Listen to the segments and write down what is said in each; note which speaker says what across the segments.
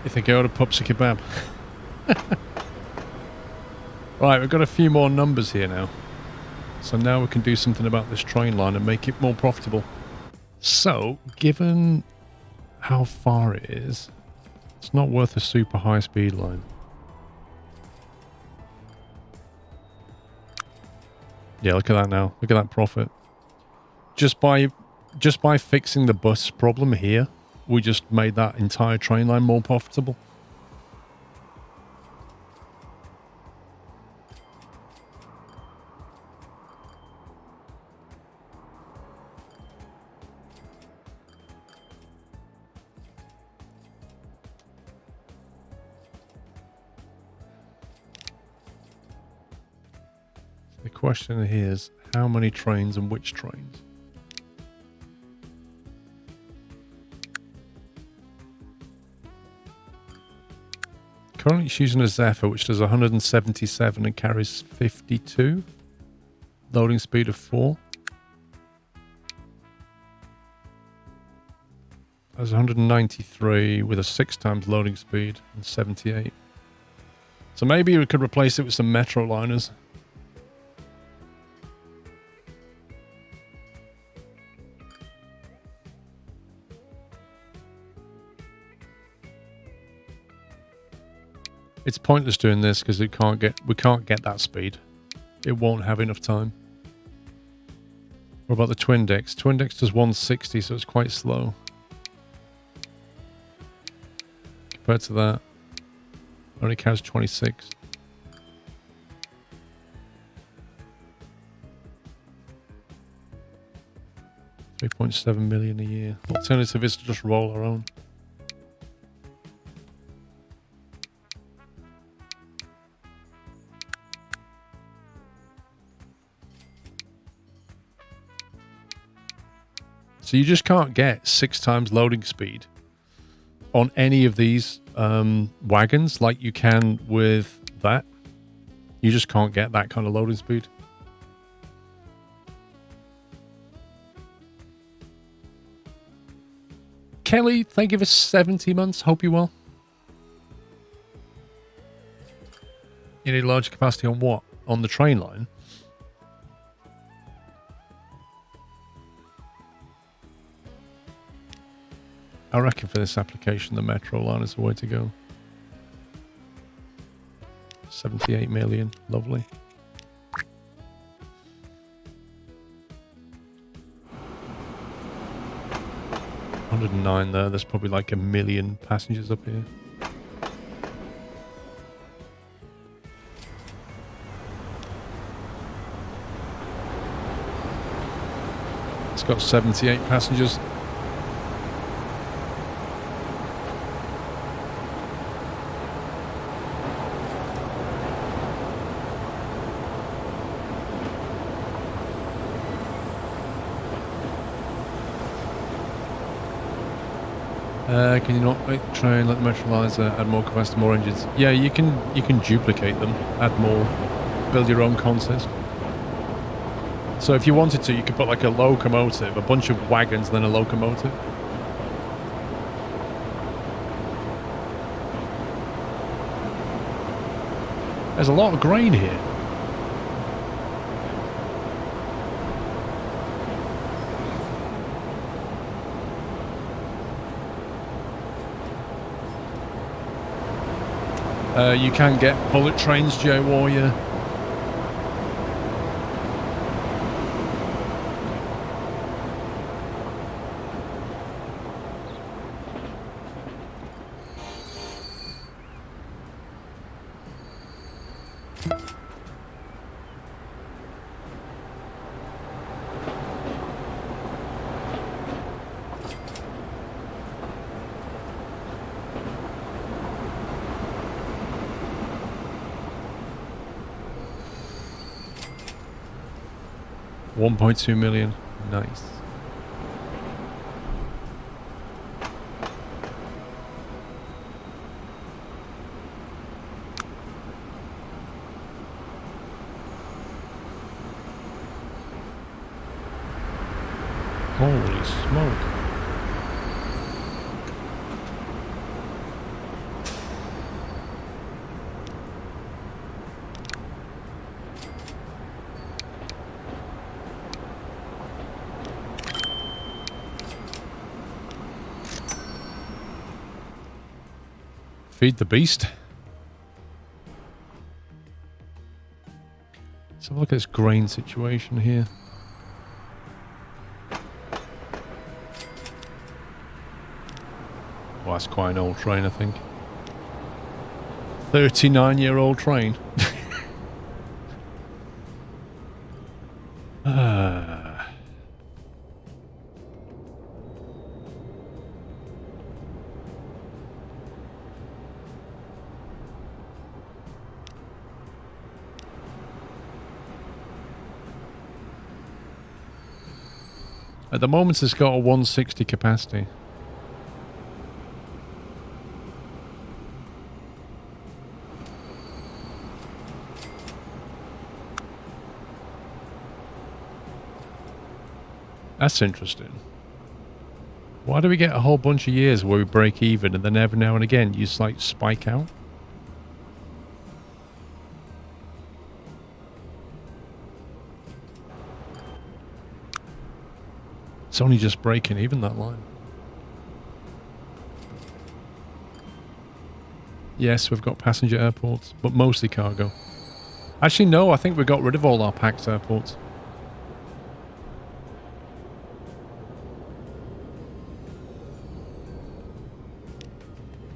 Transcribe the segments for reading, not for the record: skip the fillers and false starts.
Speaker 1: You think I ought to pup's a kebab? Right, we've got a few more numbers here now. So now we can do something about this train line and make it more profitable. So, given how far it is, it's not worth a super high speed line. Yeah, look at that now. Look at that profit. Just by fixing the bus problem here, we just made that entire train line more profitable. The question here is how many trains and which trains? Currently it's using a Zephyr which does 177 and carries 52. Loading speed of 4. That's 193 with a 6 times loading speed and 78. So maybe we could replace it with some metro liners. It's pointless doing this because we can't get that speed. It won't have enough time. What about the Twin Dex? Twin Dex does 160, so it's quite slow. Compared to that, only carries 26. $3.7 million a year. Alternative is to just roll our own. So you just can't get 6 times loading speed on any of these wagons like you can with that. You just can't get that kind of loading speed. Kelly, thank you for 70 months. Hope you're well. You need larger capacity on what? On the train line? I reckon for this application, the metro line is the way to go. 78 million. Lovely. $109 there. There's probably like 1 million passengers up here. It's got 78 passengers. Can you not make the train, let the metrolyzer add more capacity, more engines? Yeah, you can duplicate them, add more, build your own consist. So if you wanted to, you could put like a locomotive, a bunch of wagons, then a locomotive. There's a lot of grain here. You can get bullet trains, J Warrior. $1.2 million. Nice. Holy smoke. Feed the beast. Let's have a look at this grain situation here. Well, that's quite an old train, I think. 39-year-old train. At the moment, it's got a 160 capacity. That's interesting. Why do we get a whole bunch of years where we break even and then every now and again you just like spike out? It's only just breaking even, that line. Yes, we've got passenger airports, but mostly cargo. Actually, no, I think we got rid of all our packed airports.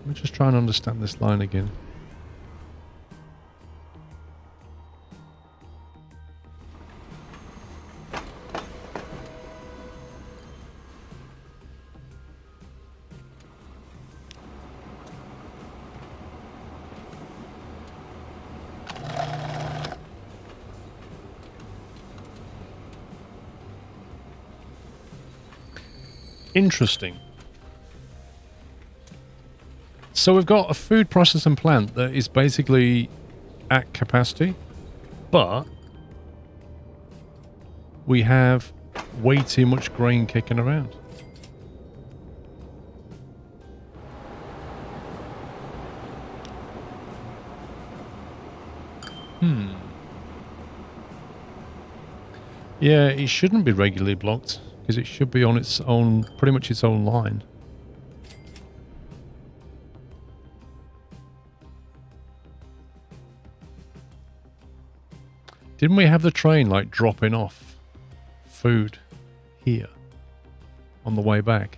Speaker 1: Let me just try and understand this line again. Interesting. So we've got a food processing plant that is basically at capacity, but we have way too much grain kicking around. Yeah, it shouldn't be regularly blocked because it should be on its own, pretty much its own line. Didn't we have the train like dropping off food here on the way back?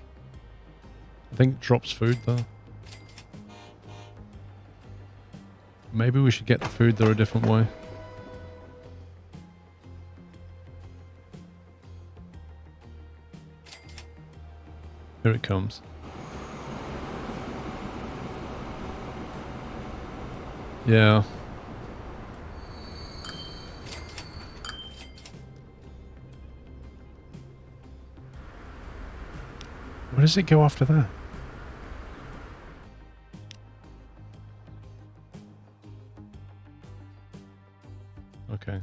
Speaker 1: I think it drops food though. Maybe we should get the food there a different way. Here it comes. Yeah. Where does it go after that? Okay.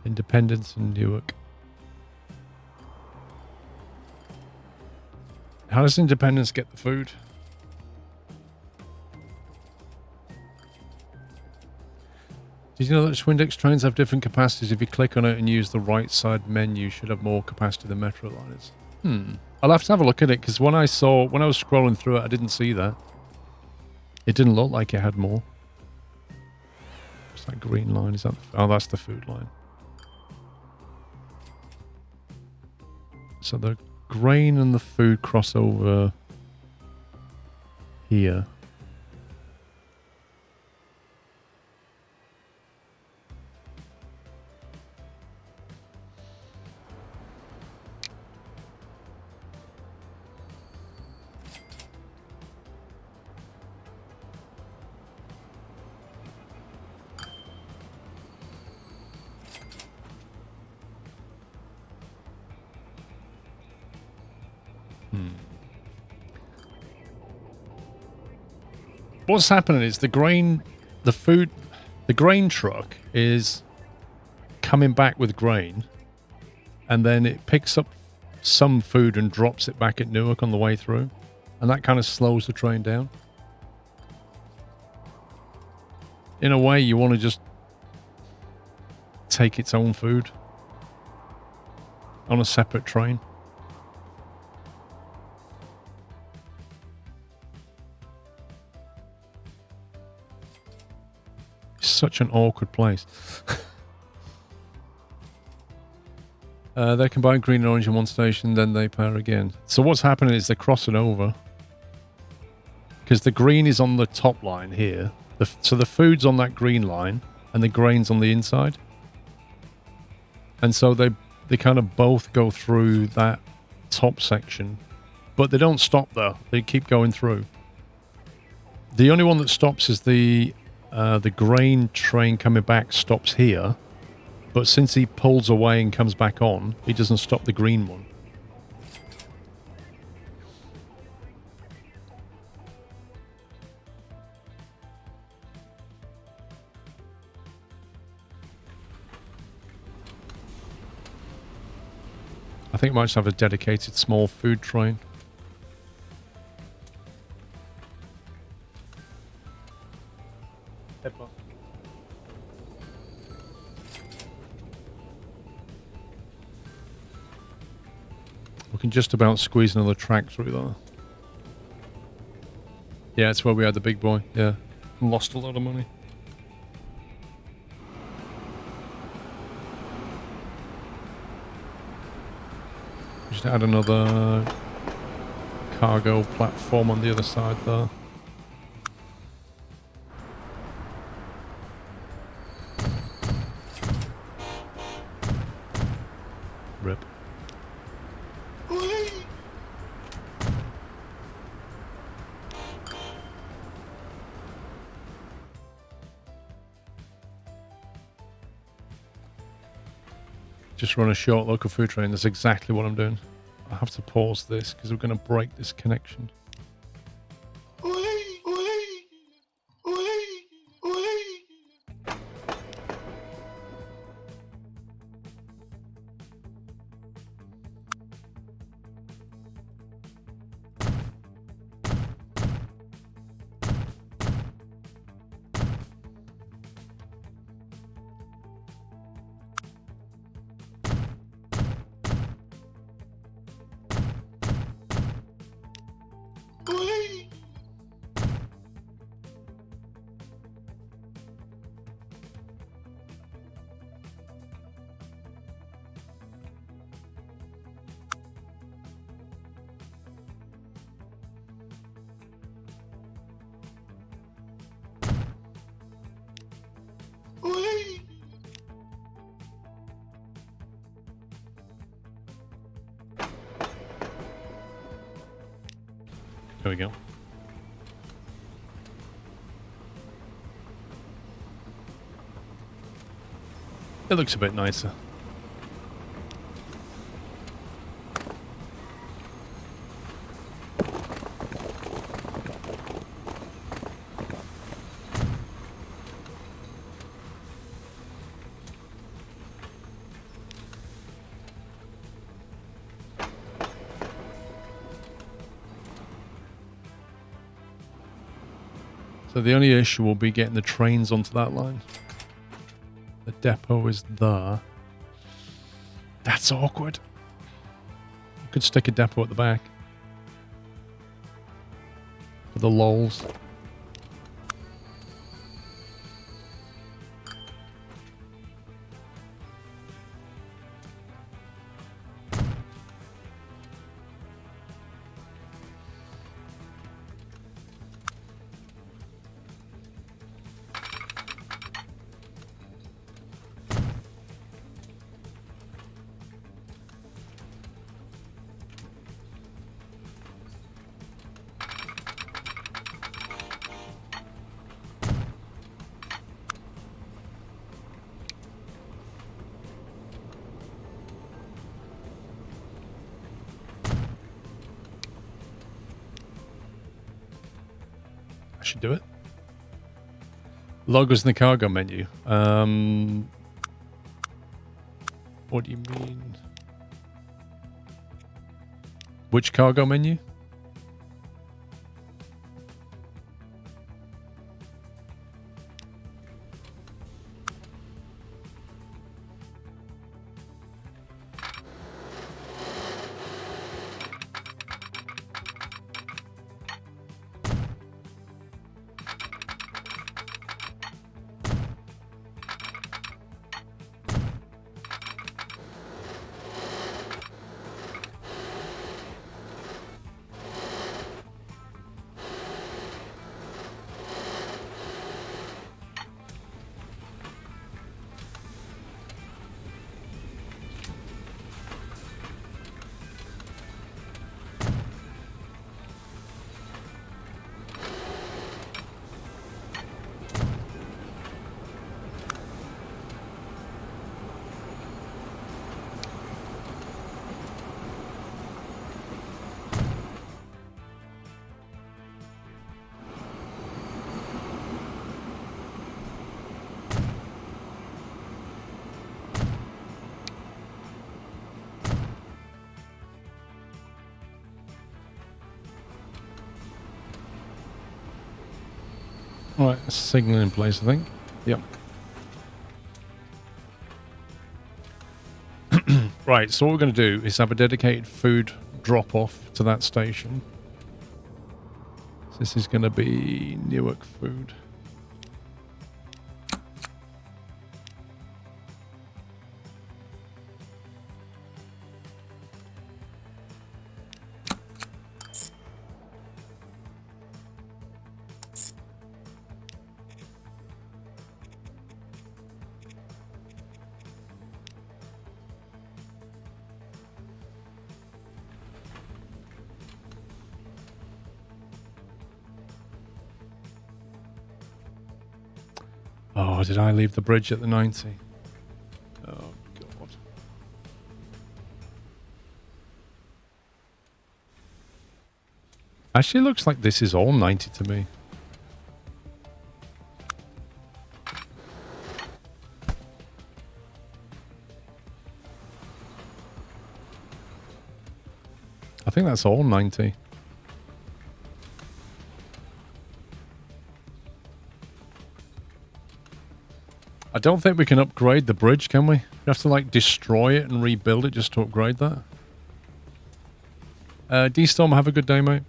Speaker 1: Independence and Newark. How does Independence get the food? Did you know that Swindex trains have different capacities? If you click on it and use the right side menu, you should have more capacity than Metro liners. I'll have to have a look at it because when I was scrolling through it, I didn't see that. It didn't look like it had more. What's that green line? Is that oh, that's the food line. So the grain and the food cross over here. What's happening is the grain truck is coming back with grain and then it picks up some food and drops it back at Newark on the way through. And that kind of slows the train down. In a way, you want to just take its own food. on a separate train. It's such an awkward place. They combine green and orange in one station, then they pair again. So what's happening is they're crossing over. Because the green is on the top line here. So the food's on that green line, and the grain's on the inside. And so they kind of both go through that top section. But they don't stop there. They keep going through. The only one that stops is the grain train coming back stops here. But since he pulls away and comes back on, he doesn't stop the green one. I think it might just have a dedicated small food train. We can just about squeeze another track through there. Yeah, it's where we had the big boy. Yeah. Lost a lot of money. Just add another cargo platform on the other side there. Rip. Just run a short local food train. That's exactly what I'm doing. I have to pause this because we're going to break this connection. There we go. It looks a bit nicer. So the only issue will be getting the trains onto that line. The depot is there. That's awkward. I could stick a depot at the back. For the lols. Should do it. Logos in the cargo menu. What do you mean? Which cargo menu? All right, signal in place, I think. Yep. Right, so what we're going to do is have a dedicated food drop-off to that station. So this is going to be Newark food. Oh, did I leave the bridge at the 90? Oh, God. Actually, looks like this is all 90 to me. I think that's all 90. I don't think we can upgrade the bridge, can we? We have to, like, destroy it and rebuild it just to upgrade that. D-Storm, have a good day, mate.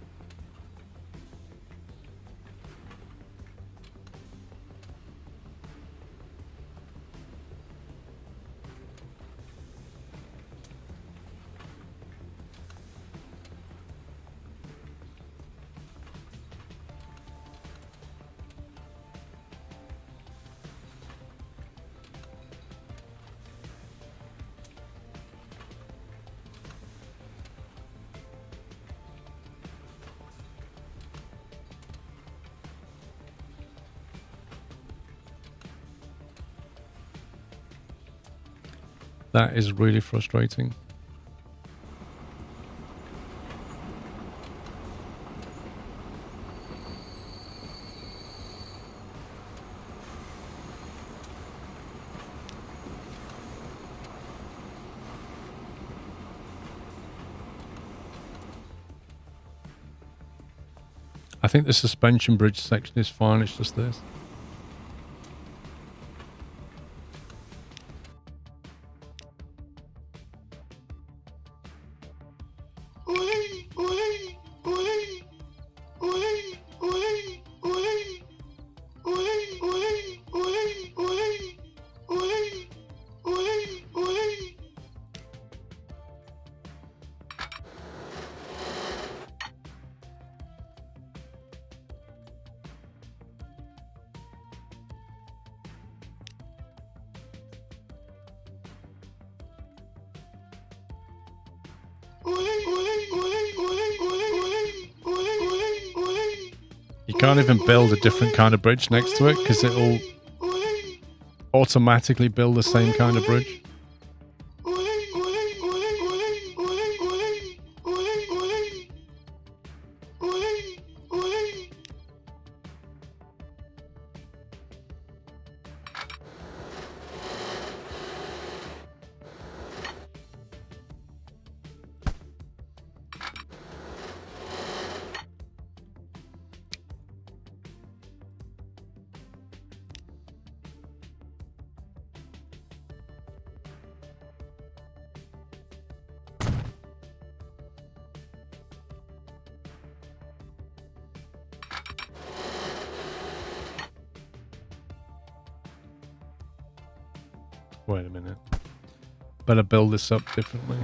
Speaker 1: That is really frustrating. I think the suspension bridge section is fine, it's just this. You can't even build a different kind of bridge next to it because it'll automatically build the same kind of bridge. Wait a minute. Better build this up differently.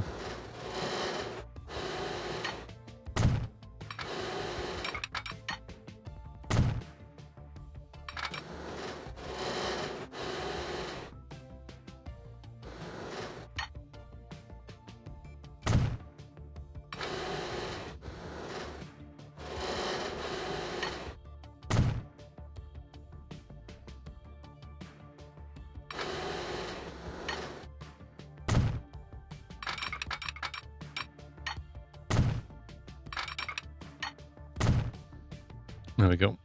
Speaker 1: There we go.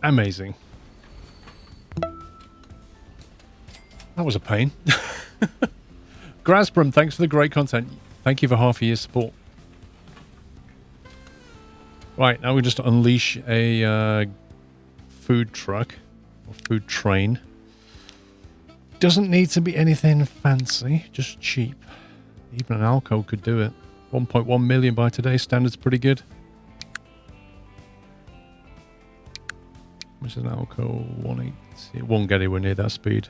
Speaker 1: Amazing. That was a pain. Grasbrum, thanks for the great content. Thank you for half a year's support. Right, now we just unleash a food truck or food train. Doesn't need to be anything fancy, just cheap. Even an Alco could do it. 1.1 million by today's standards, pretty good. Which is an Alco 180. It won't get anywhere near that speed.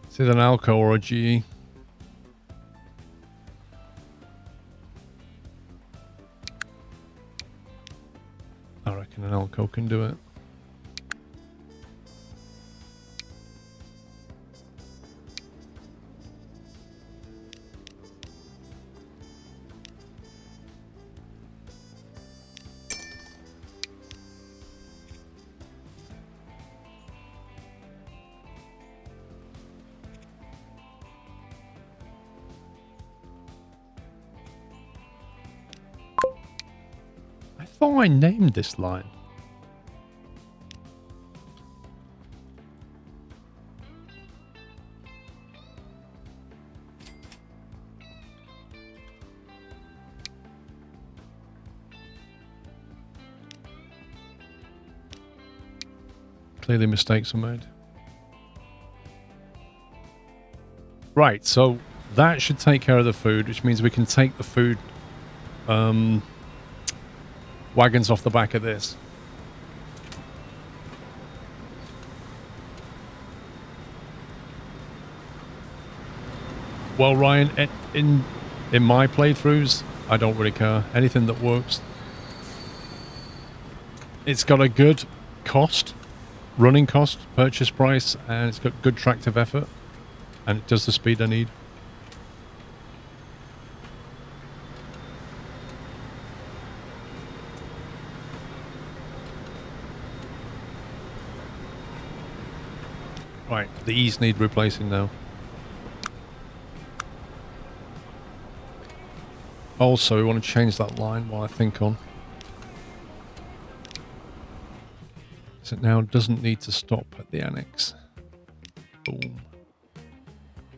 Speaker 1: It's either an Alco or a GE. I reckon an Alco can do it. I thought I named this line. Clearly mistakes were made. Right, so that should take care of the food, which means we can take the food wagons off the back of this. Well, Ryan, in my playthroughs, I don't really care. Anything that works. It's got a good cost, running cost, purchase price, and it's got good tractive effort, and it does the speed I need. Right, the E's need replacing now. Also, we want to change that line while I think on. So it now doesn't need to stop at the annex. Boom.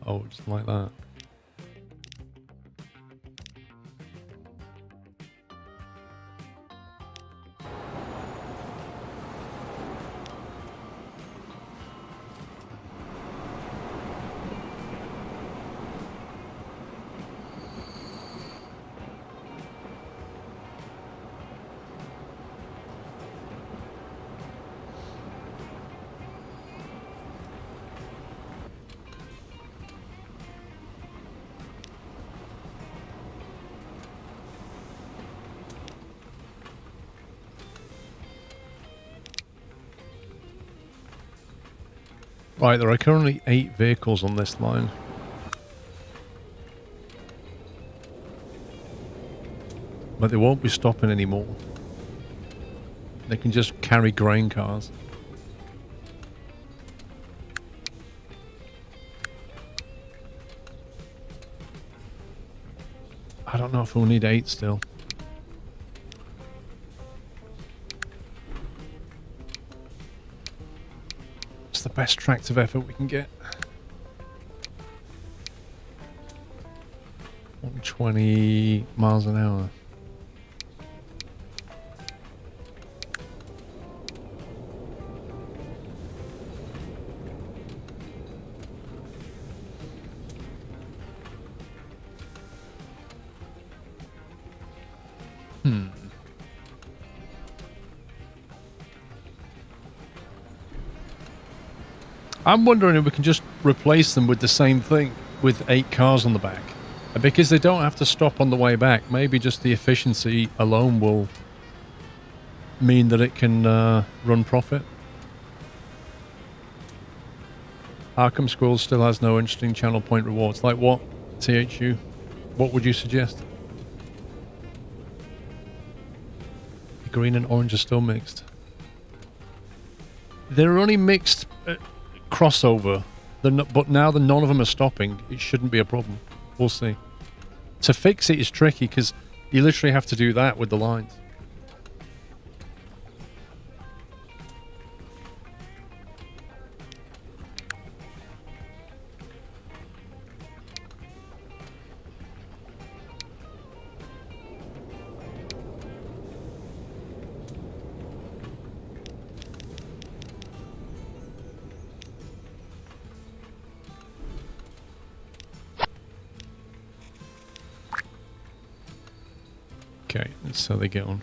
Speaker 1: Oh, just like that. Right, there are currently 8 vehicles on this line. But they won't be stopping anymore. They can just carry grain cars. I don't know if we'll need 8 still. It's the best tractive effort we can get. 120 miles an hour. I'm wondering if we can just replace them with the same thing, with 8 cars on the back. Because they don't have to stop on the way back. Maybe just the efficiency alone will mean that it can run profit. How come Squirrel still has no interesting channel point rewards? Like what, THU? What would you suggest? The green and orange are still mixed. They're only mixed crossover. But now that none of them are stopping, it shouldn't be a problem. We'll see. To fix it is tricky because you literally have to do that with the lines. Okay, that's how they get on.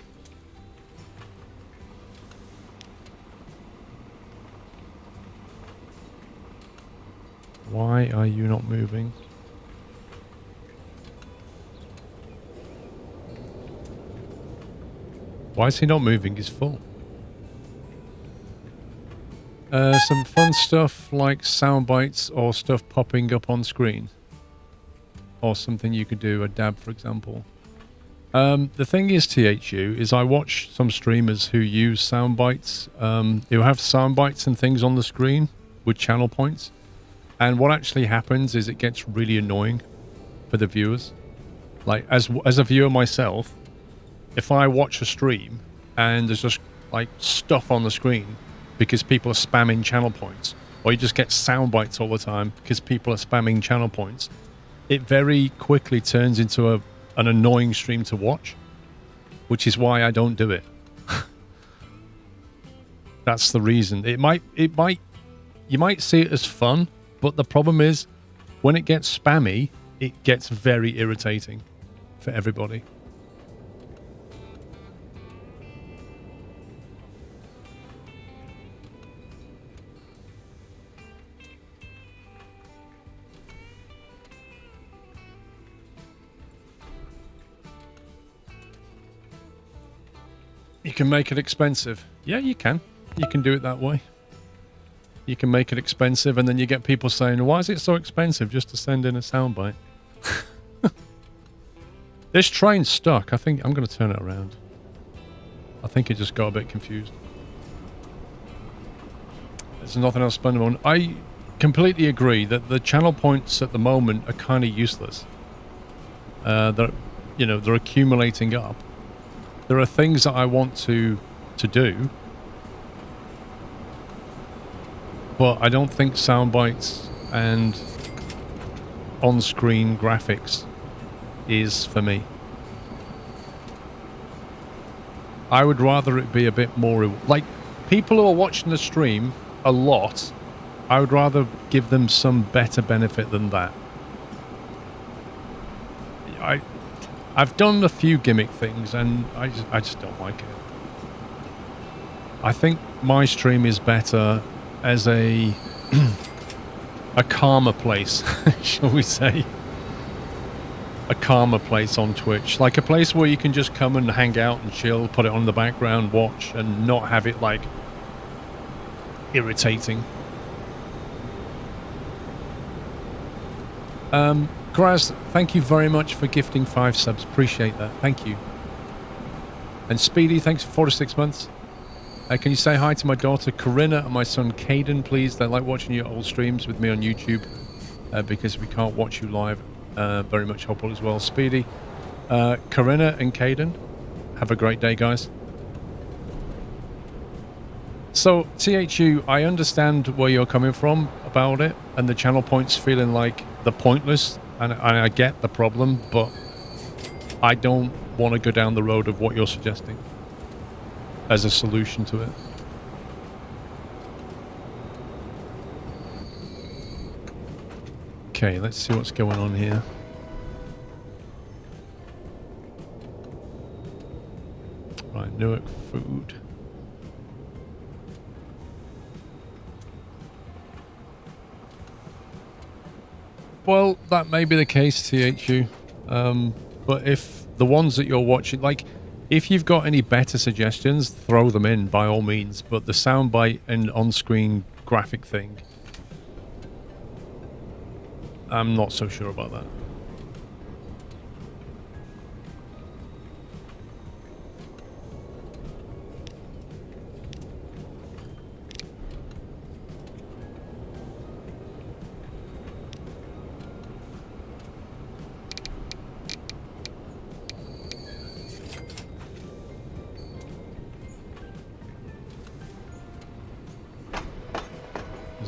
Speaker 1: Why are you not moving? Why is he not moving? He's full. Some fun stuff like sound bites or stuff popping up on screen. Or something you could do, a dab for example. The thing is, THU, is I watch some streamers who use sound bites, who have sound bites and things on the screen with channel points. And what actually happens is it gets really annoying for the viewers. Like, as a viewer myself, if I watch a stream and there's just, like, stuff on the screen because people are spamming channel points, or you just get sound bites all the time because people are spamming channel points, it very quickly turns into an annoying stream to watch, which is why I don't do it. That's the reason. You might see it as fun, but the problem is when it gets spammy, it gets very irritating for everybody. You can make it expensive. Yeah, you can. You can do it that way. You can make it expensive, and then you get people saying, why is it so expensive just to send in a soundbite? This train's stuck. I think I'm going to turn it around. I think it just got a bit confused. There's nothing else spendable on. I completely agree that the channel points at the moment are kind of useless. They're accumulating up. There are things that I want to do, but I don't think sound bites and on-screen graphics is for me. I would rather it be a bit more... Like, people who are watching the stream a lot, I would rather give them some better benefit than that. I've done a few gimmick things, and I just don't like it. I think my stream is better as a calmer place, shall we say. A calmer place on Twitch. Like a place where you can just come and hang out and chill, put it on the background, watch, and not have it, like, irritating. Graz, thank you very much for gifting 5 subs. Appreciate that. Thank you. And Speedy, thanks for 4 to 6 months. Can you say hi to my daughter Corinna and my son Caden, please? They like watching your old streams with me on YouTube because we can't watch you live. Very much helpful as well. Speedy, Corinna and Caden, have a great day, guys. So, THU, I understand where you're coming from about it and the channel points feeling like they're pointless. And I get the problem, but I don't want to go down the road of what you're suggesting as a solution to it. Okay, let's see what's going on here. Right, Newark food. Well, that may be the case, THU. But if the ones that you're watching, like, if you've got any better suggestions, throw them in by all means. But the soundbite and on-screen graphic thing, I'm not so sure about that.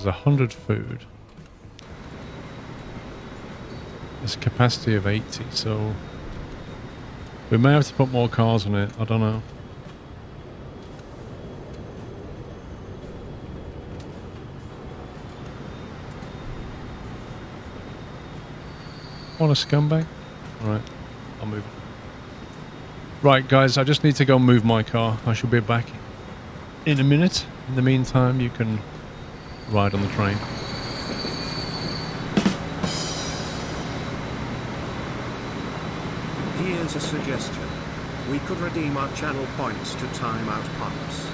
Speaker 1: There's 100 food. There's a capacity of 80, so we may have to put more cars on it. I don't know. What a scumbag. Alright, I'll move it. Right, guys, I just need to go move my car. I shall be back in a minute. In the meantime, you can ride on the train.
Speaker 2: Here's a suggestion. We could redeem our channel points to time out pumps.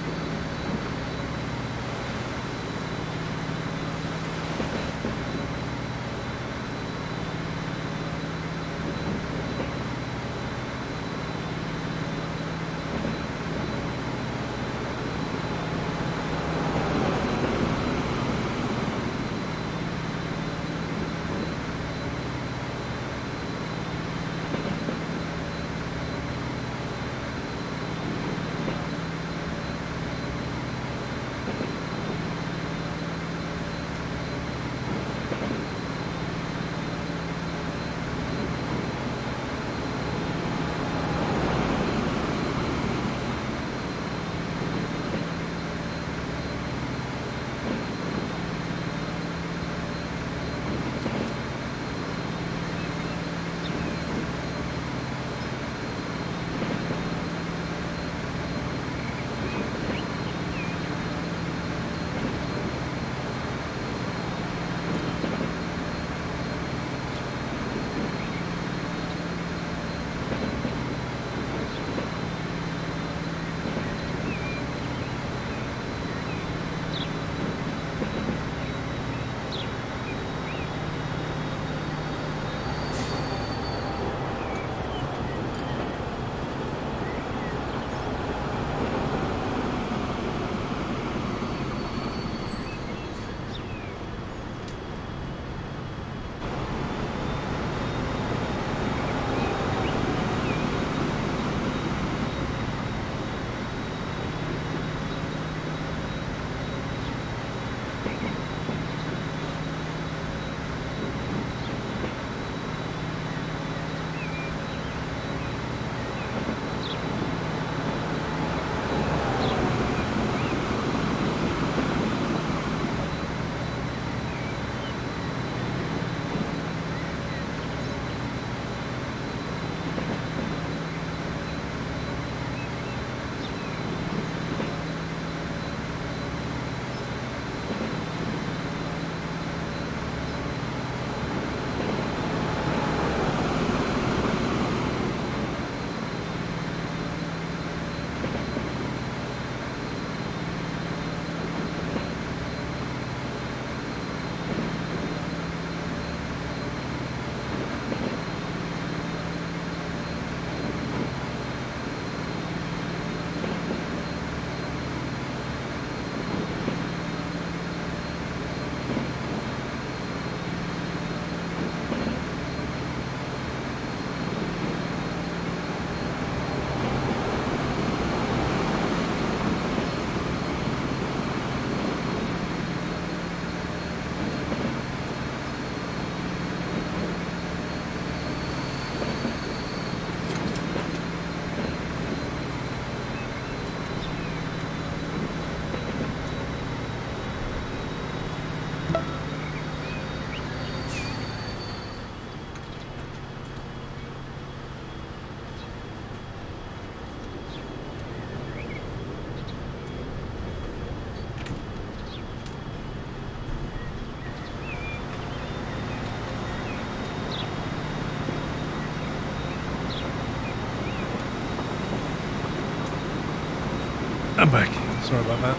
Speaker 1: I'm back. Sorry about that.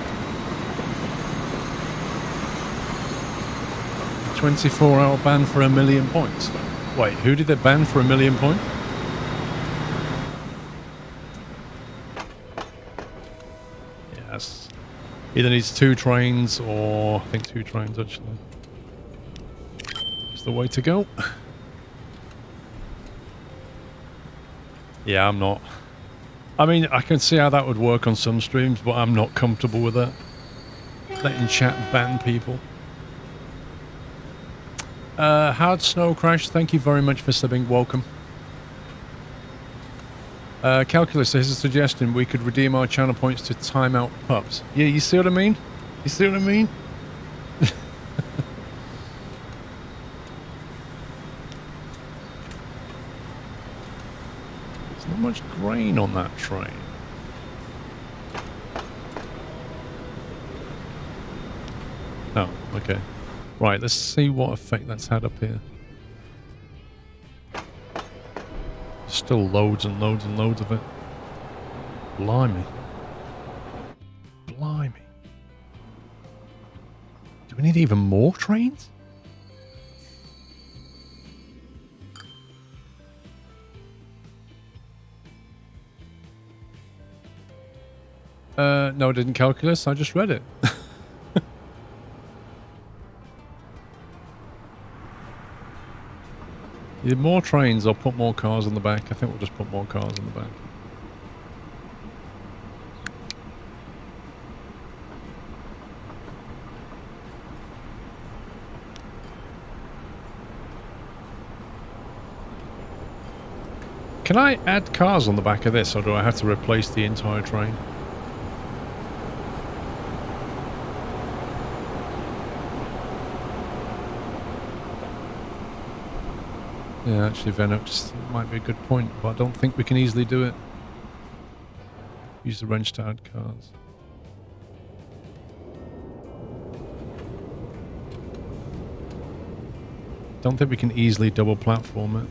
Speaker 1: 24-hour ban for 1,000,000 points. Wait, who did they ban for 1,000,000 points? Yes. Either needs 2 trains or... I think 2 trains, actually. It's the way to go. Yeah, I'm not... I mean, I can see how that would work on some streams, but I'm not comfortable with that. Letting chat ban people. Hard Snow Crash, thank you very much for subbing. Welcome. Calculus, here's a suggestion. We could redeem our channel points to time out pups. Yeah, you see what I mean? You see what I mean? There's not much grain on that train. Oh, okay. Right, let's see what effect that's had up here. Still loads and loads and loads of it. Blimey. Blimey. Do we need even more trains? No, I didn't calculus. I just read it. Either more trains or put more cars on the back. I think we'll just put more cars on the back. Can I add cars on the back of this, or do I have to replace the entire train? Yeah, actually, Venox might be a good point, but I don't think we can easily do it. Use the wrench to add cars. Don't think we can easily double platform it.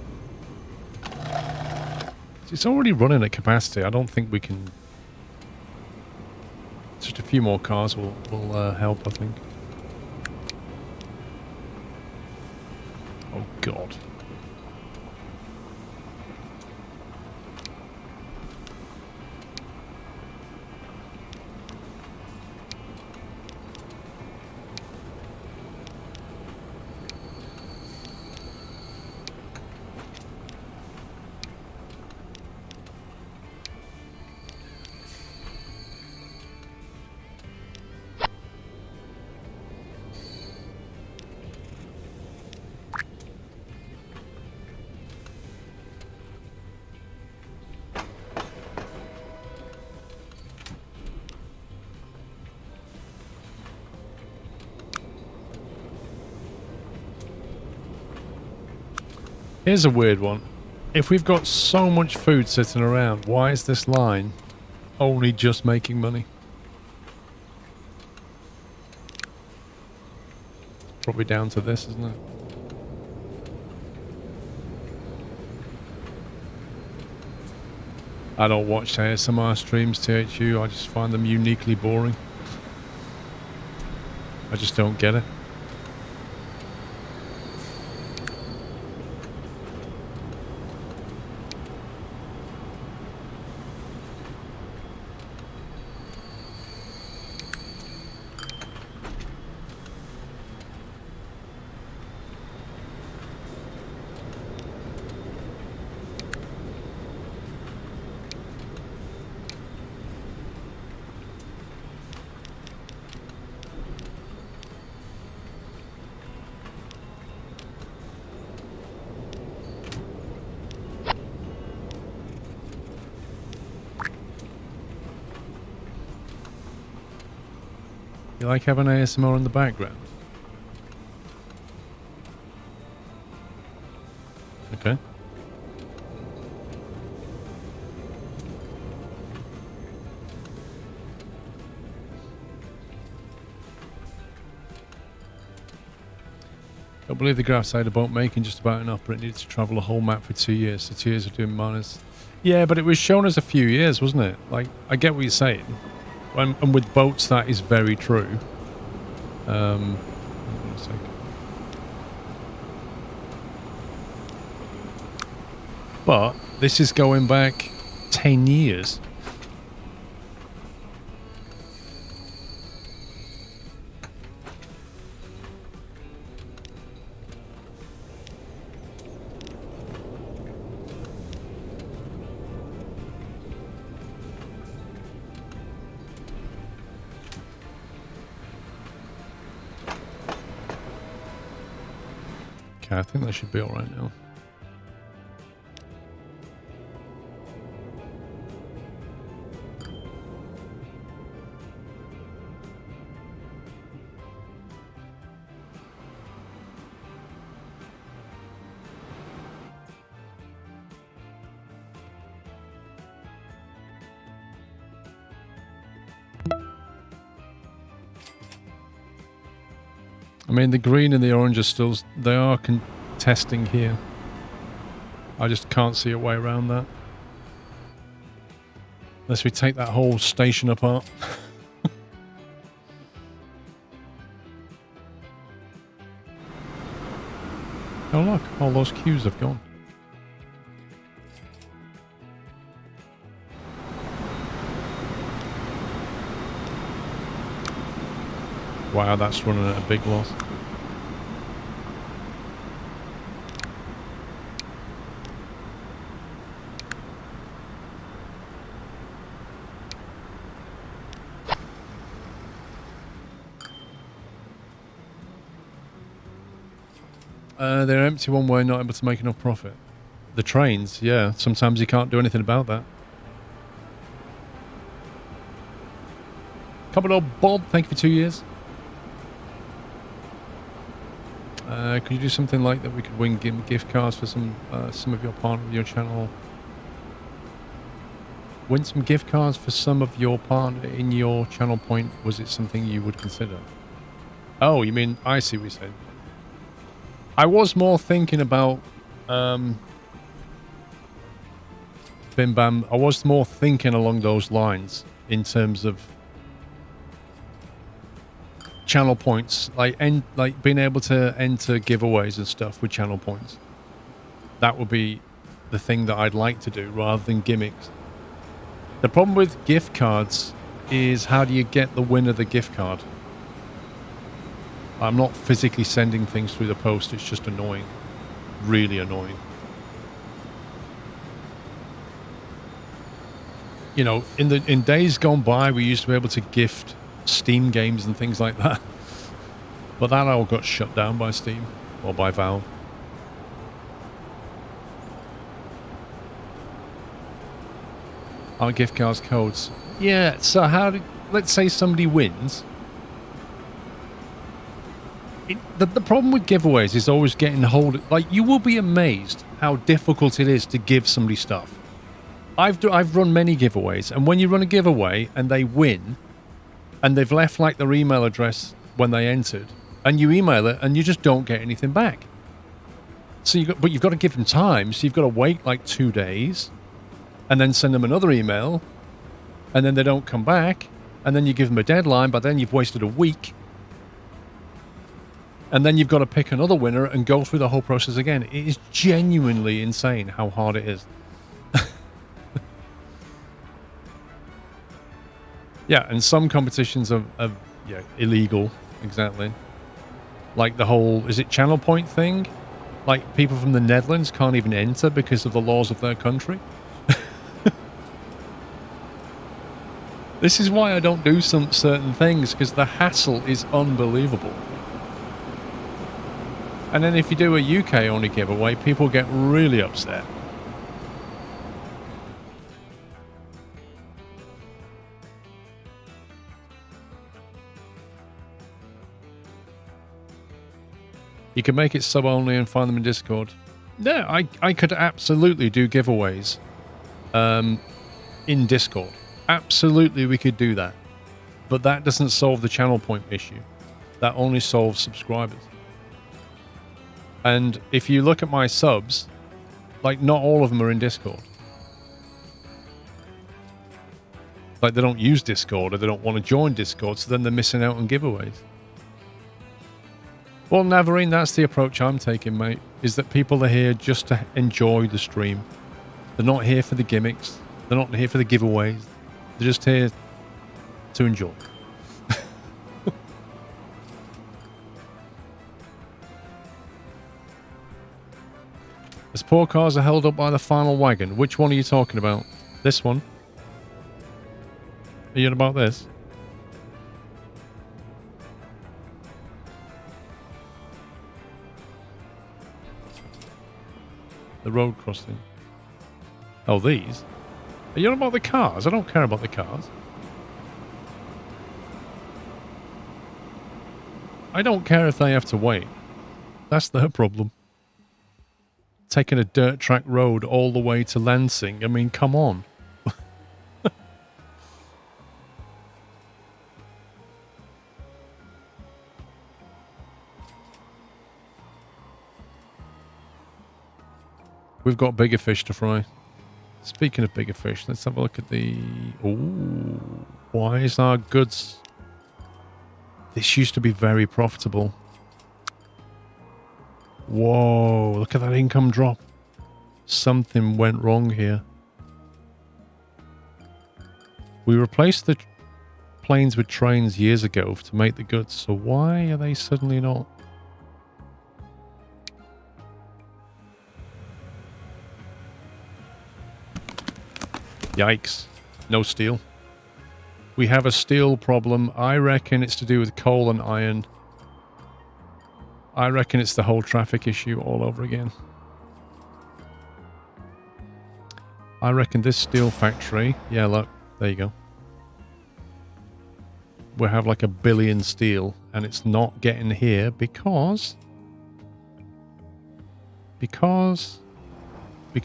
Speaker 1: It's already running at capacity. I don't think we can... Just a few more cars will help, I think. Oh, God. Here's a weird one. If we've got so much food sitting around, why is this line only just making money? Probably down to this, isn't it? I don't watch ASMR streams, THU. I just find them uniquely boring. I just don't get it. You like having ASMR in the background? Okay. Don't believe the graph side about making just about enough, but it needed to travel a whole map for 2 years. So 2 years of doing minus. Yeah, but it was shown as a few years, wasn't it? Like, I get what you're saying. And with boats, that is very true. Hold on a sec. But this is going back 10 years. Okay, I think that should be all right now. I mean, the green and the orange are still, they are contesting here. I just can't see a way around that. Unless we take that whole station apart. Oh look, all those queues have gone. Wow, that's running at a big loss. They're empty one way, not able to make enough profit. The trains, yeah. Sometimes you can't do anything about that. Commodore Bob, thank you for 2 years. Could you do something like that? We could win gift cards for some of your partner of your channel. Win some gift cards for some of your partner in your channel point. Was it something you would consider? Oh, you mean, I see what you're saying. I was more thinking about Bim Bam. I was more thinking along those lines in terms of channel points, like being able to enter giveaways and stuff with channel points. That would be the thing that I'd like to do rather than gimmicks. The problem with gift cards is, how do you get the winner the gift card? I'm not physically sending things through the post. It's just annoying. Really annoying. You know, in days gone by, we used to be able to gift Steam games and things like that. But that all got shut down by Steam or by Valve. Our gift cards codes. Yeah, so let's say somebody wins. The problem with giveaways is always getting hold of, like, you will be amazed how difficult it is to give somebody stuff. I've run many giveaways, and when you run a giveaway and they win, and they've left like their email address when they entered, and you email it and you just don't get anything back. So but you've got to give them time, so you've got to wait like 2 days, and then send them another email, and then they don't come back, and then you give them a deadline, but then you've wasted a week. And then you've got to pick another winner and go through the whole process again. It is genuinely insane how hard it is. Yeah, and some competitions are illegal, exactly. Like the whole, is it channel point thing? Like, people from the Netherlands can't even enter because of the laws of their country. This is why I don't do some certain things, because the hassle is unbelievable. And then if you do a UK-only giveaway, people get really upset. You can make it sub-only and find them in Discord. Yeah, I could absolutely do giveaways in Discord. Absolutely, we could do that. But that doesn't solve the channel point issue. That only solves subscribers. And if you look at my subs, like, not all of them are in Discord. Like, they don't use Discord, or they don't want to join Discord, so then they're missing out on giveaways. Well, Navarine, that's the approach I'm taking, mate, is that people are here just to enjoy the stream. They're not here for the gimmicks. They're not here for the giveaways. They're just here to enjoy. As poor cars are held up by the final wagon. Which one are you talking about? This one? Are you on about this? The road crossing. Oh, these? Are you on about the cars? I don't care about the cars. I don't care if they have to wait. That's their problem. Taking a dirt track road all the way to Lansing. I mean, come on. We've got bigger fish to fry. Speaking of bigger fish, let's have a look at the... Ooh, why is our goods... This used to be very profitable. Whoa, look at that income drop. Something went wrong here. We replaced the planes with trains years ago to make the goods, so why are they suddenly not? Yikes. No steel. We have a steel problem. I reckon it's to do with coal and iron. I reckon it's the whole traffic issue all over again. I reckon this steel factory... Yeah, look. There you go. We have like 1 billion steel, and it's not getting here because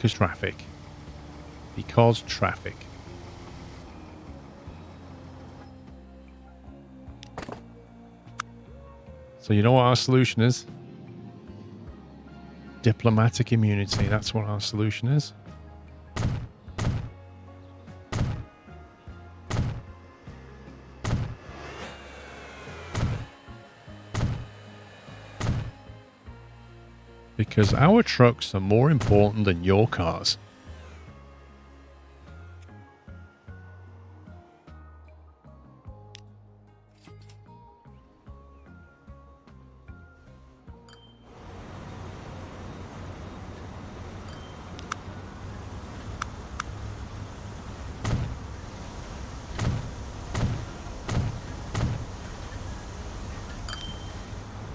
Speaker 1: traffic. Because traffic. So you know what our solution is? Diplomatic immunity. That's what our solution is. Because our trucks are more important than your cars.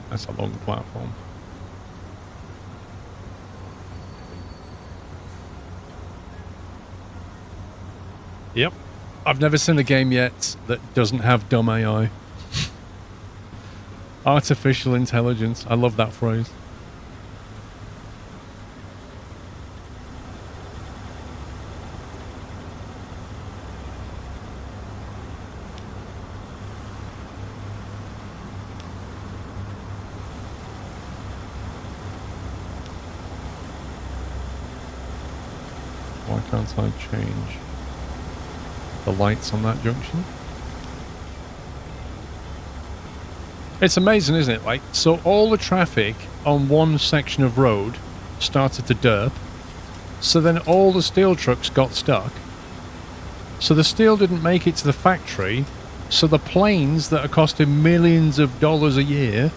Speaker 1: That's a long platform. Yep. I've never seen a game yet that doesn't have dumb AI. Artificial intelligence. I love that phrase. Why can't I change the lights on that junction? It's amazing, isn't it? Like, so all the traffic on one section of road started to derp. So then all the steel trucks got stuck. So the steel didn't make it to the factory. So the planes that are costing millions of dollars a year,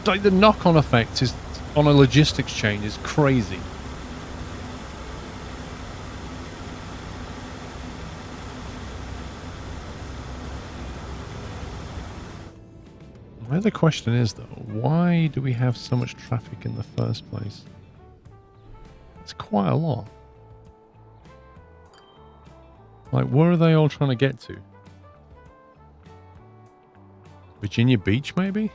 Speaker 1: like the knock-on effect is on a logistics chain is crazy. The question is, though, why do we have so much traffic in the first place? It's quite a lot. Like, where are they all trying to get to? Virginia Beach, maybe?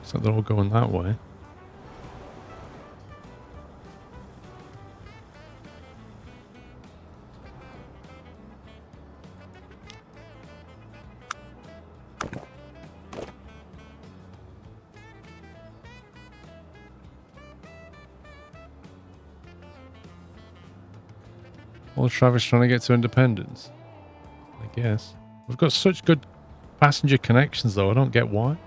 Speaker 1: So they're all going that way. All Travis trying to get to Independence, I guess. We've got such good passenger connections, though. I don't get why.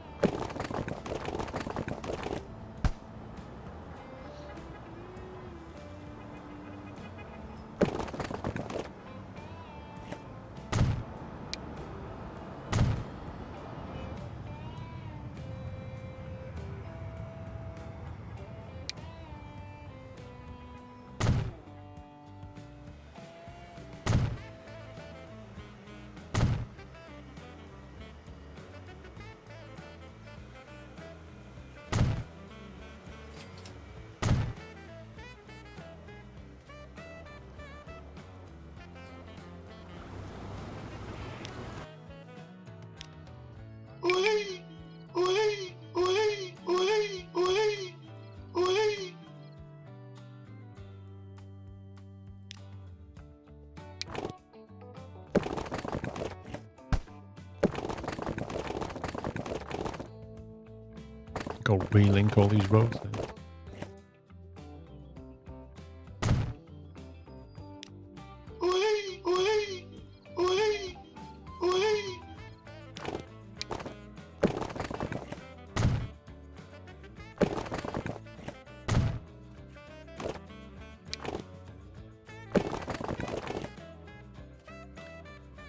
Speaker 1: Go relink all these roads then.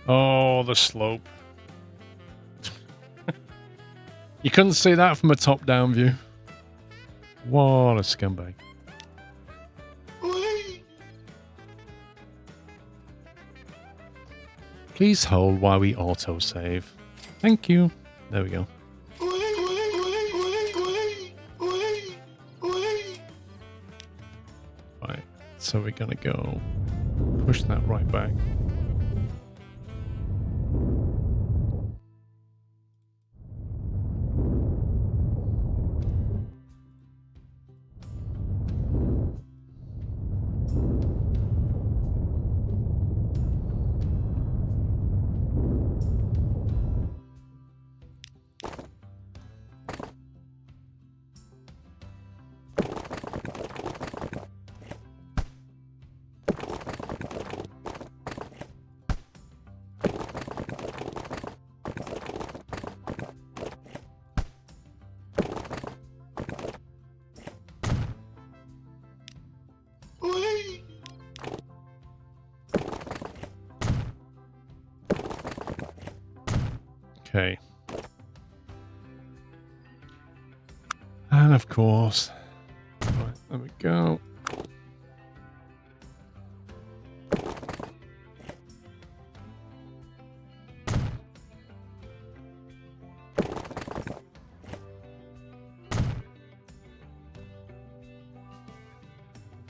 Speaker 1: Oh, the slope. You couldn't see that from a top-down view. What a scumbag. Please hold while we autosave. Thank you. There we go. Right, so we're gonna go push that right back. Okay. And of course, right, there we go.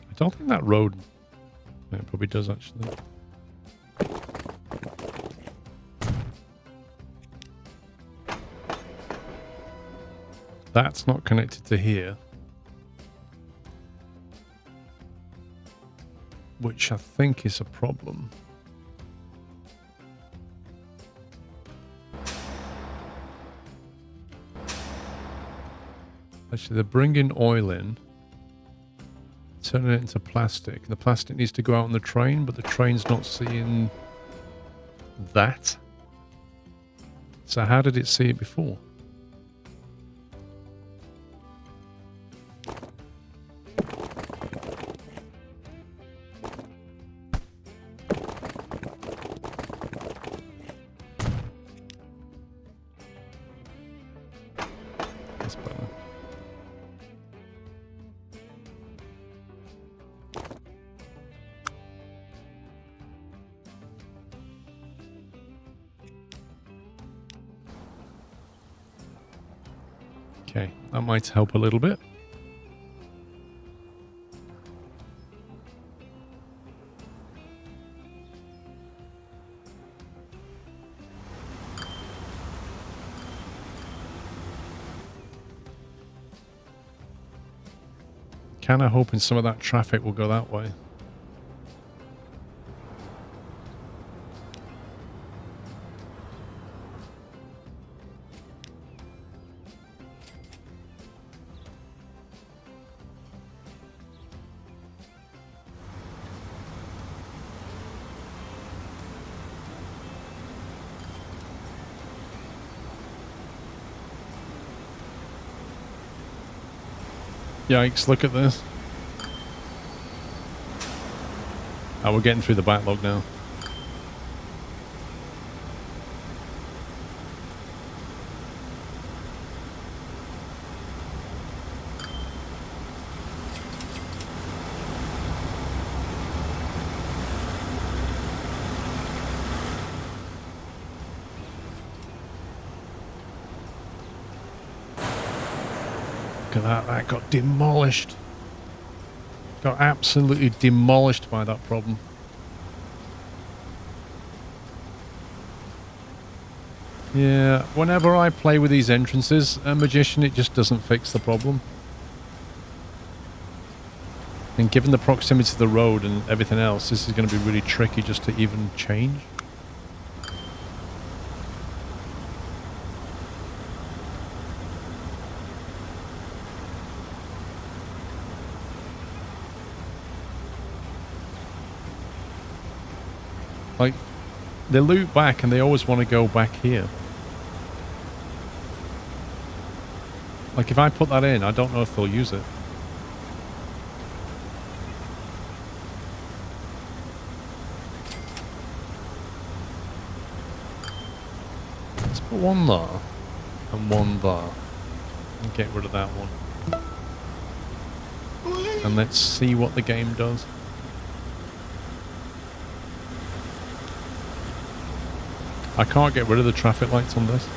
Speaker 1: I don't think that road, it probably does actually. That's not connected to here. Which I think is a problem. Actually, they're bringing oil in, turning it into plastic. The plastic needs to go out on the train, but the train's not seeing that. So how did it see it before? Okay, that might help a little bit. Kind of hoping some of that traffic will go that way. Yikes, look at this. Oh, we're getting through the backlog now. Look at that, that got demolished. Got absolutely demolished by that problem. Yeah, whenever I play with these entrances, a Magician, it just doesn't fix the problem. And given the proximity to the road and everything else, this is going to be really tricky just to even change. Like, they loop back and they always want to go back here. Like, if I put that in, I don't know if they'll use it. Let's put one there and one there. And get rid of that one. And let's see what the game does. I can't get rid of the traffic lights on this.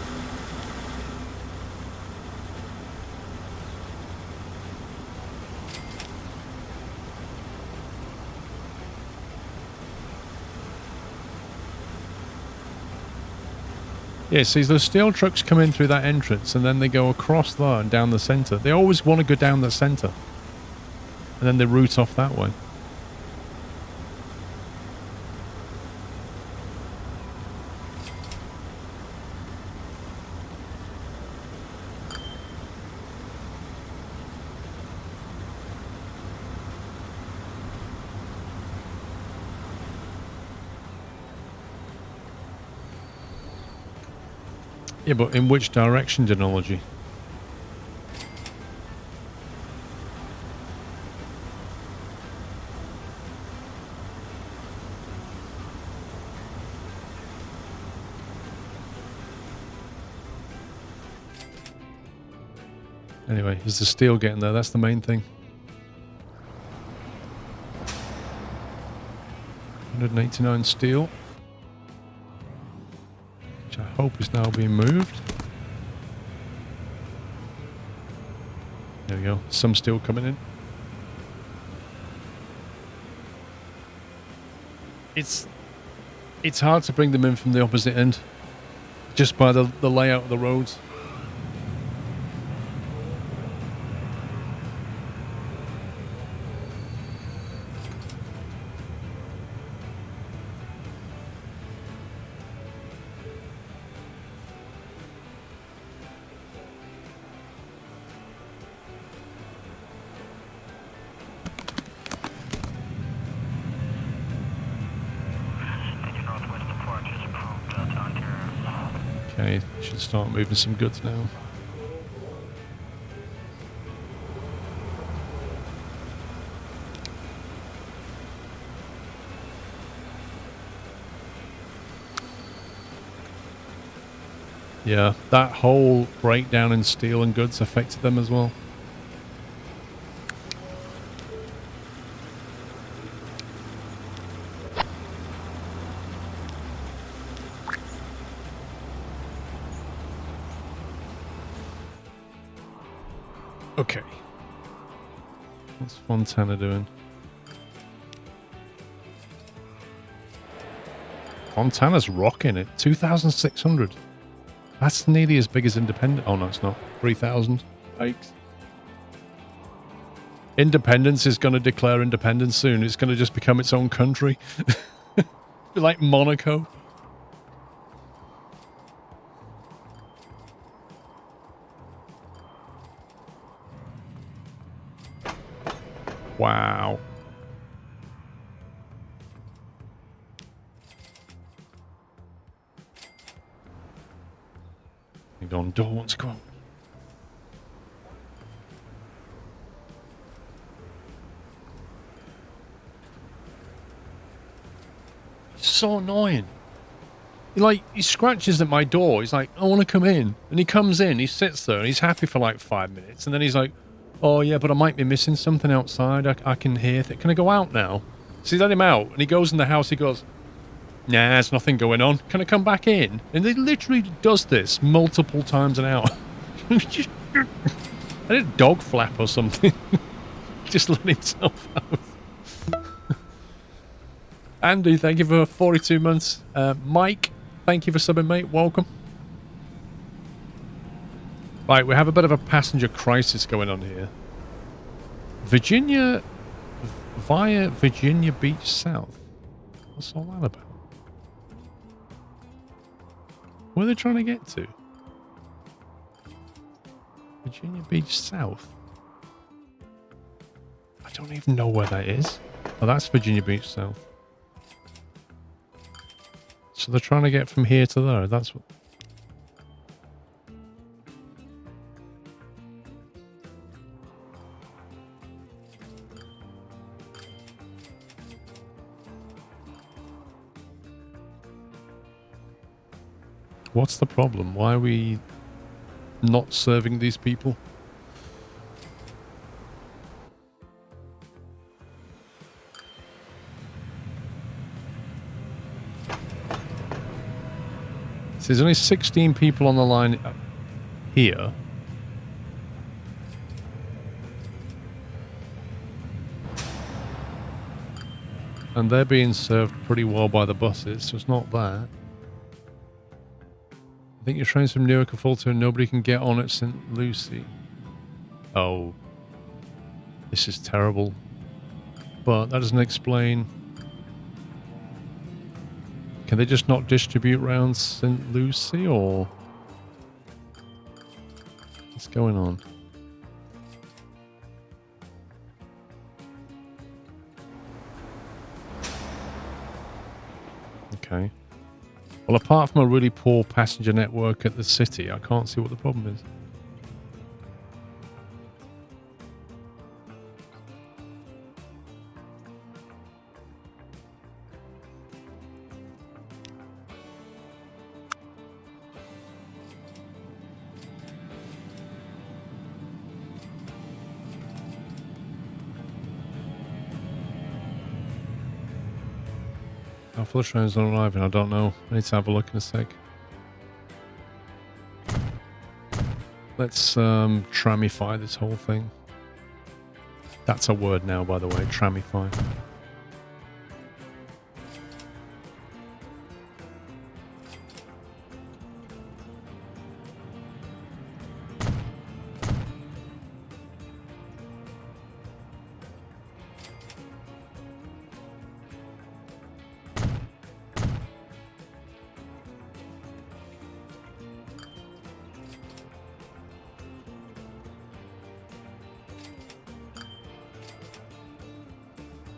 Speaker 1: Yeah, see, those steel trucks come in through that entrance and then they go across there and down the centre. They always want to go down the centre. And then they route off that way. Yeah, but in which direction, Denology? Anyway, is the steel getting there? That's the main thing. 189 steel. Which I hope is now being moved. There we go. Some steel coming in. It's hard to bring them in from the opposite end. Just by the layout of the roads. Okay, should start moving some goods now. Yeah, that whole breakdown in steel and goods affected them as well. Okay. What's Fontana doing? Fontana's rocking it. 2,600. That's nearly as big as Independence. Oh, no, it's not. 3,000. Yikes. Independence is going to declare independence soon. It's going to just become its own country. Be like Monaco. Wow. Hang on, door wants to go on. It's so annoying. He scratches at my door. He's like, I want to come in. And he comes in, he sits there, and he's happy for like 5 minutes. And then he's like, oh yeah, but I might be missing something outside. I can hear it. Can I go out now? So you let him out, and he goes in the house. He goes, nah, there's nothing going on. Can I come back in? And he literally does this multiple times an hour. I did a dog flap or something. Just let himself out. Andy, thank you for 42 months. Mike, thank you for subbing, mate. Welcome. Right, we have a bit of a passenger crisis going on here. Virginia, via Virginia Beach South. What's all that about? Where are they trying to get to? Virginia Beach South. I don't even know where that is. Oh, that's Virginia Beach South. So they're trying to get from here to there. That's what... What's the problem? Why are we not serving these people? So there's only 16 people on the line here. And they're being served pretty well by the buses, so it's not that. I think your trains from Newark are full too and nobody can get on at St. Lucie. Oh. This is terrible. But that doesn't explain... Can they just not distribute round St. Lucie, or... What's going on? Okay. Well, apart from a really poor passenger network at the city, I can't see what the problem is. How full trains are arriving? I don't know. I need to have a look in a sec. Let's tramify this whole thing. That's a word now, by the way, tramify.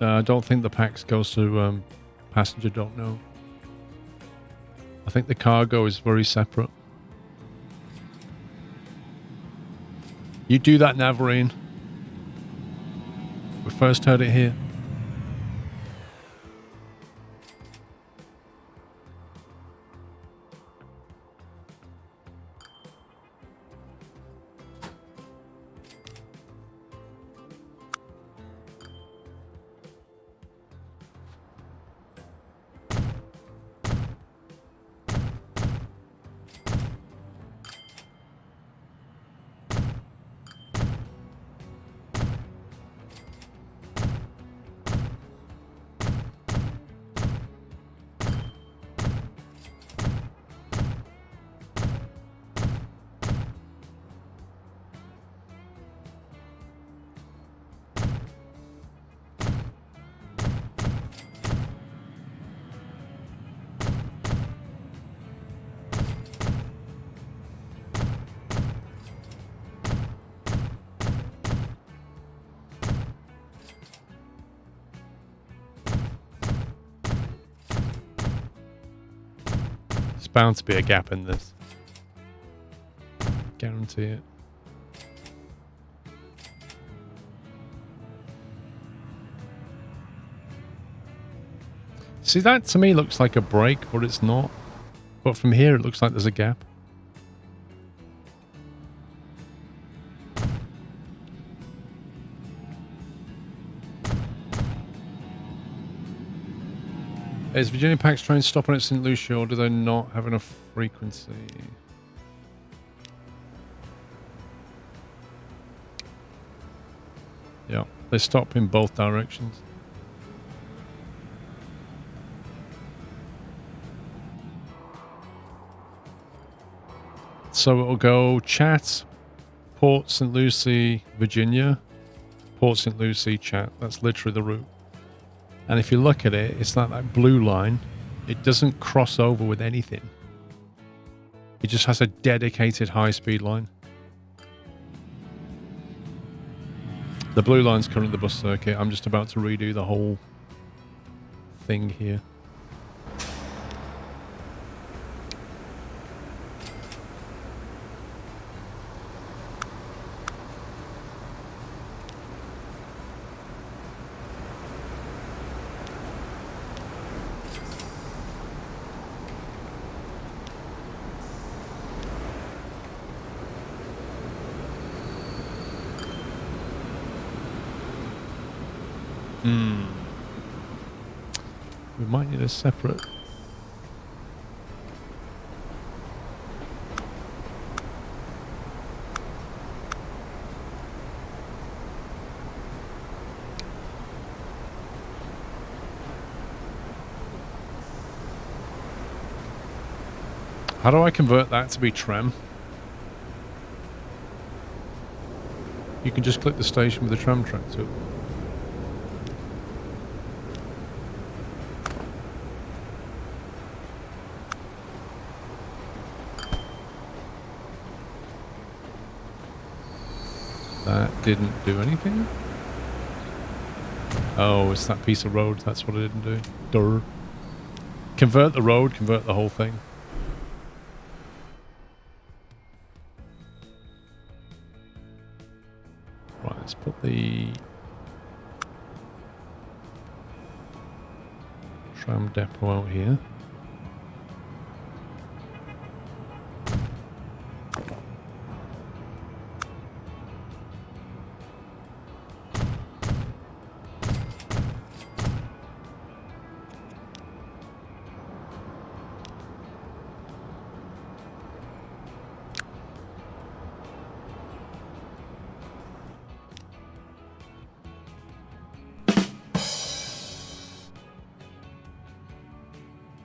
Speaker 1: I don't think the PAX goes to passenger, don't know. I think the cargo is very separate. You do that, Navarine. We first heard it here. Bound to be a gap in this. Guarantee it. See, that to me looks like a break, but it's not. But from here it looks like there's a gap. Is Virginia PAX train stopping at St. Lucia, or do they not have enough frequency? Yeah, they stop in both directions. So it'll go Chat, Port St. Lucie, Virginia, Port St. Lucie, Chat. That's literally the route. And if you look at it, it's like that blue line. It doesn't cross over with anything. It just has a dedicated high-speed line. The blue line's currently the bus circuit. I'm just about to redo the whole thing here. Hmm. We might need a separate... How do I convert that to be tram? You can just click the station with the tram track to it. That didn't do anything? Oh, it's that piece of road. That's what it didn't do. Durr. Convert the road, convert the whole thing. Right, let's put the tram depot out here.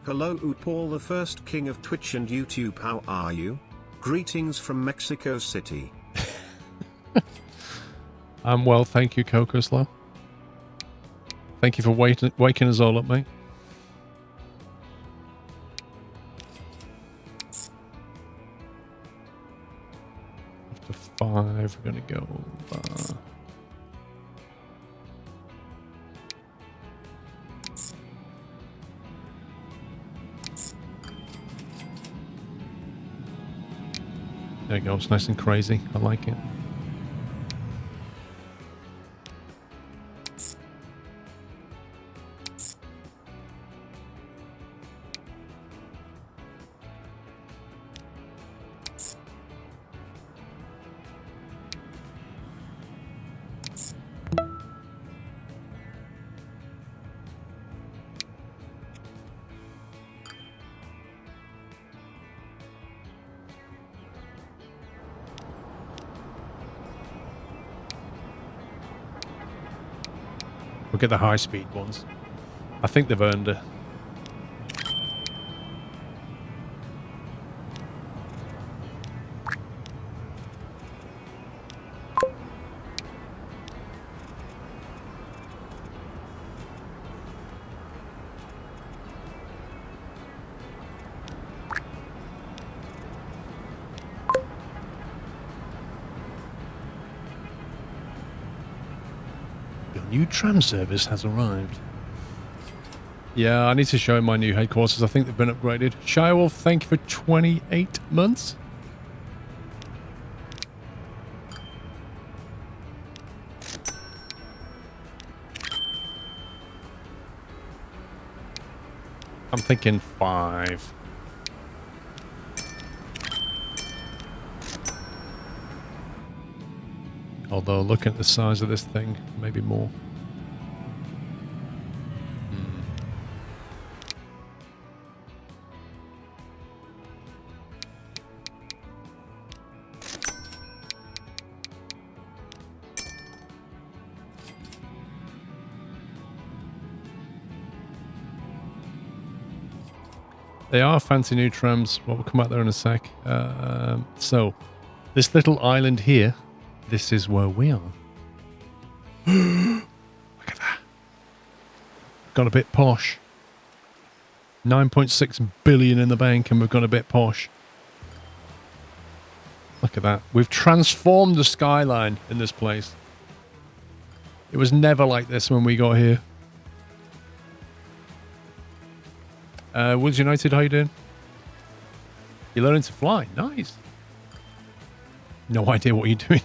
Speaker 2: Hello Paul, the first king of Twitch and YouTube, how are you? Greetings from Mexico City.
Speaker 1: I'm well, thank you, Cocosla. Thank you for waking us all up, mate. After 5, we're going to go... There you go, it's nice and crazy. I like it. We'll get the high-speed ones. I think they've earned it. New tram service has arrived. Yeah, I need to show him my new headquarters. I think they've been upgraded. Shirewolf, thank you for 28 months. I'm thinking 5. Although, looking at the size of this thing, maybe more. They are fancy new trams. Well, we'll come back there in a sec. So, this little island here, this is where we are. Look at that. Got a bit posh. 9.6 billion in the bank and we've got a bit posh. Look at that. We've transformed the skyline in this place. It was never like this when we got here. Woods United, how you doing? You're learning to fly. Nice. No idea what you're doing.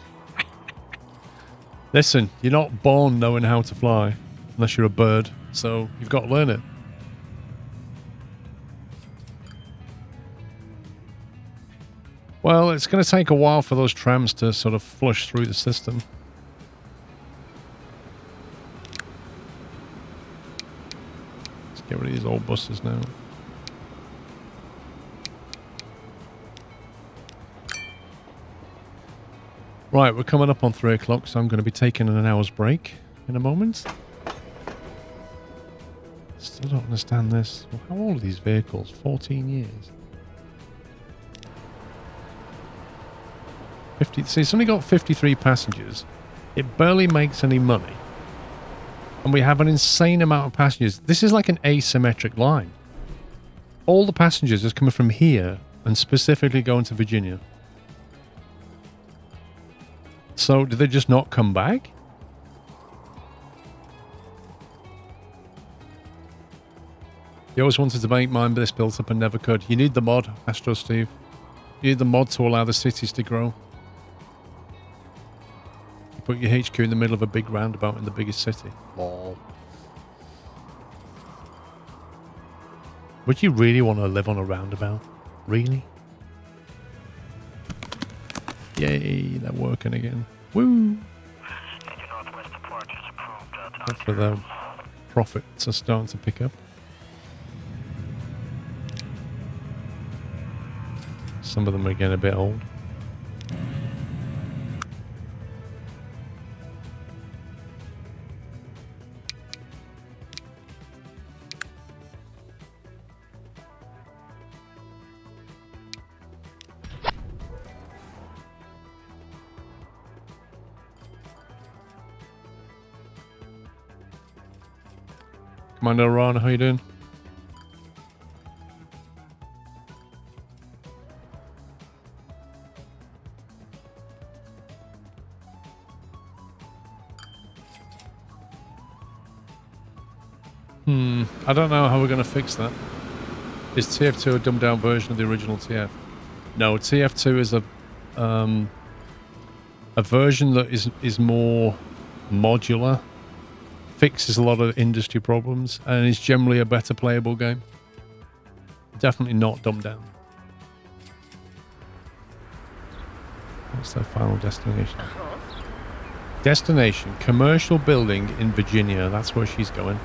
Speaker 1: Listen, you're not born knowing how to fly. Unless you're a bird. So you've got to learn it. Well, it's going to take a while for those trams to sort of flush through the system. Get rid of these old buses now. Right, we're coming up on 3 o'clock, so I'm going to be taking an hour's break in a moment. Still don't understand this. Well, how old are these vehicles? 14 years. 50. See, it's only got 53 passengers. It barely makes any money. And we have an insane amount of passengers. This is like an asymmetric line. All the passengers is coming from here and specifically going to Virginia. So, did they just not come back? You always wanted to make mine, but this built up and never could. You need the mod, Astro Steve. You need the mod to allow the cities to grow. You put your HQ in the middle of a big roundabout in the biggest city. Lol. Would you really want to live on a roundabout? Really? Yay, they're working again. Woo! Hopefully the profits are starting to pick up. Some of them are getting a bit old. Commander Ron, how you doing? I don't know how we're going to fix that. Is TF2 a dumbed down version of the original TF? No, TF2 is a version that is more modular, fixes a lot of industry problems, and is generally a better playable game. Definitely not dumbed down. What's their final destination? Destination, commercial building in Virginia. That's where she's going.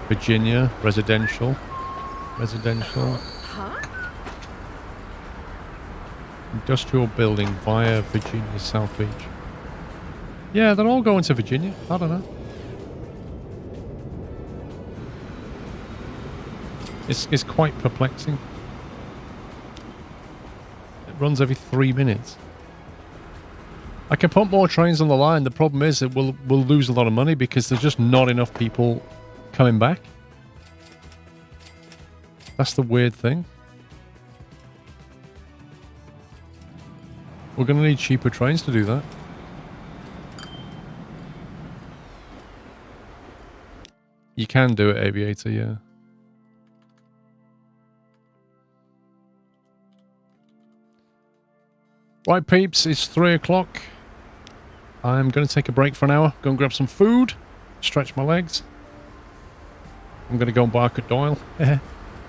Speaker 1: Virginia, residential. Industrial building via Virginia South Beach. Yeah, they're all going to Virginia. I don't know. It's quite perplexing. It runs every 3 minutes. I can put more trains on the line. The problem is that we'll lose a lot of money because there's just not enough people coming back. That's the weird thing. We're going to need cheaper trains to do that. You can do it, Aviator, yeah. Right, peeps, it's 3 o'clock. I'm going to take a break for an hour. Go and grab some food. Stretch my legs. I'm going to go and bark at Doyle.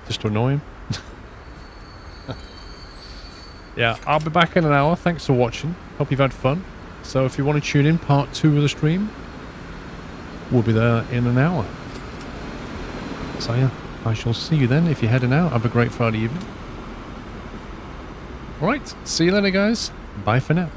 Speaker 1: Just to annoy him. Yeah, I'll be back in an hour. Thanks for watching. Hope you've had fun. So if you want to tune in, part 2 of the stream, we'll be there in an hour. So yeah, I shall see you then. If you're heading out, have a great Friday evening. Alright, see you later guys. Bye for now.